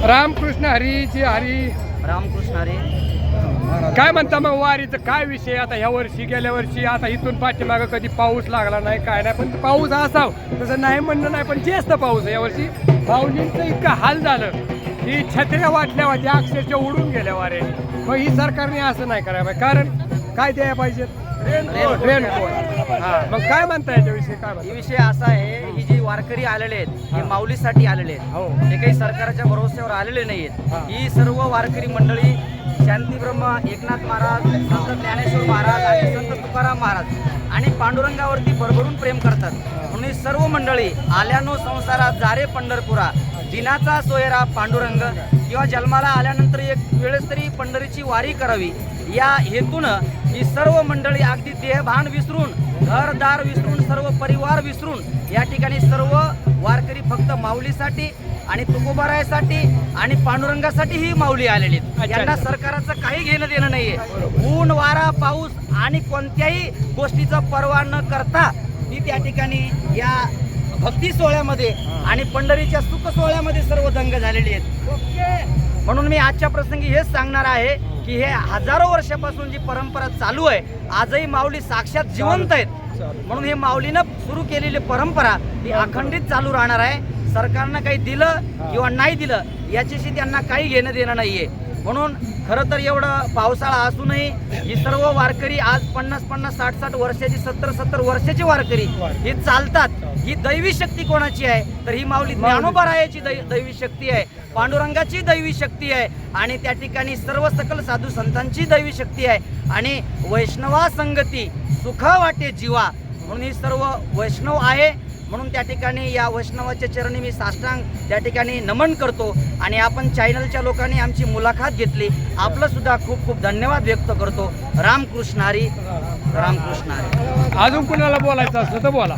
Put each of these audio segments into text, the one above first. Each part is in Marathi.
रामकृष्ण हरीची हरी. रामकृष्ण हरी. काय म्हणता मग वारीचं काय विषय आता ह्या वर्षी गेल्या वर्षी आता इथून पाठीमागं कधी पाऊस लागला नाही काय नाही, पण पाऊस असाव तसं नाही म्हणणं नाही, पण जास्त पाऊस आहे यावर्षी. माऊलींचं इतकं हाल झालं की छत्र्या वाटल्या होत्या अक्षरशः उडून गेल्या वारे. मग ही सरकारने असं नाही करायला पाहिजे, कारण काय द्यायला पाहिजे रेनकोट. हा मग काय म्हणता याच्याविषयी काय म्हणता? विषय असा आहे, ही जी वारकरी आलेले आहेत हे माऊलीसाठी आलेले आहेत. हो. ते काही सरकारच्या भरोश्यावर आलेले नाही हा. आहेत. ही सर्व वारकरी मंडळी शांतीब्रह्म एकनाथ महाराज, संत ज्ञानेश्वर महाराज आणि संत तुकाराम महाराज आणि पांडुरंगावरती भरभरून प्रेम करतात. म्हणून ही सर्व मंडळी आल्यानो संसारात जारे पंढरपुरा, दिनाचा सोयरा पांडुरंग, किंवा जन्माला आल्यानंतर एक वेळेस तरी पंढरीची वारी करावी या हेतूनं ही सर्व मंडळी अगदी देहभान विसरून, घरदार विसरून, सर्व परिवार विसरून या ठिकाणी सर्व वारकरी फक्त माऊलीसाठी आणि तुकोबारायसाठी आणि पांडुरंगासाठी ही माऊली आलेली आहेत. यांना सरकाराचं काही घेणं देणं नाहीये. ऊन वारा पाऊस आणि कोणत्याही गोष्टीचा पर्वा न करता ती त्या ठिकाणी या भक्ती सोहळ्यामध्ये आणि पंढरीच्या सुख सोहळ्यामध्ये सर्व दंग झालेली आहेत. म्हणून मी आजच्या प्रसंगी हेच सांगणार आहे की हे हजारो वर्षापासून जी परंपरा चालू आहे, आजही माऊली साक्षात जिवंत आहेत. म्हणून हे माऊलीनं सुरू केलेली परंपरा ही अखंडित चालू राहणार आहे. सरकारनं काही दिलं किंवा नाही दिलं याच्याशी त्यांना काही घेणं देणं नाहीये. म्हणून खरं तर एवढं पावसाळा असूनही ही सर्व वारकरी आज 50-50, 60-60 वर्षाची, 70-70 वर्षाची वारकरी ही चालतात. ही दैवी शक्ती कोणाची आहे तर ही माऊली ज्ञानोबारायाची दैवी शक्ती आहे, पांडुरंगाची दैवी शक्ती आहे आणि त्या ठिकाणी सर्व सकल साधू संतांची दैवी शक्ती आहे. आणि वैष्णवा संगती सुख वाटे जीवा, म्हणून ही सर्व वैष्णव आहे. म्हणून त्या ठिकाणी या वैष्णवाच्या चरणी मी साष्टांग त्या ठिकाणी नमन करतो. आणि आपण चॅनलच्या लोकांनी आमची मुलाखत घेतली, आपलं सुद्धा खूप खूप धन्यवाद व्यक्त करतो. रामकृष्ण हरी. रामकृष्ण हरी. अजून कुणाला बोलायचं असलं तर बोला.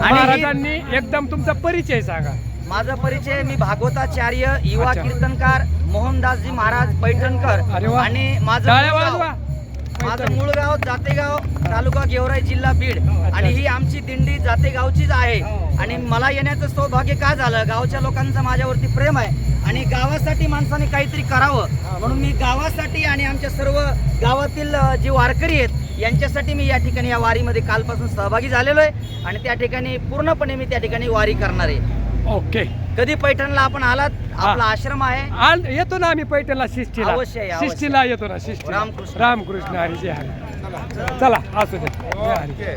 महाराजांनी एकदम तुमचा परिचय सांगा. माझा परिचय, मी भागवताचार्य, युवा कीर्तनकार मोहनदासजी महाराज पैठणकर आणि माझं मूळ गाव जातेगाव, तालुका गेवराई, जिल्हा बीड आणि ही आमची दिंडी जातेगावचीच आहे. आणि मला येण्याचं सौभाग्य का झालं, गावच्या लोकांचं माझ्यावरती प्रेम आहे आणि गावासाठी माणसाने काहीतरी करावं म्हणून मी गावासाठी आणि आमच्या सर्व गावातील जे वारकरी आहेत यांच्यासाठी मी या ठिकाणी या वारीमध्ये कालपासून सहभागी झालेलो आहे आणि त्या ठिकाणी पूर्णपणे मी त्या ठिकाणी वारी करणार आहे. ओके. कधी पैठणला आपण आलात, आपला आश्रम आहे. येतो ना आम्ही पैठणला शिष्टीला. अवश्य शिष्टीला येतो ना. शिष्टी. रामकृष्ण. रामकृष्ण हरी. जय हरी. चला असू दे. जय हरी.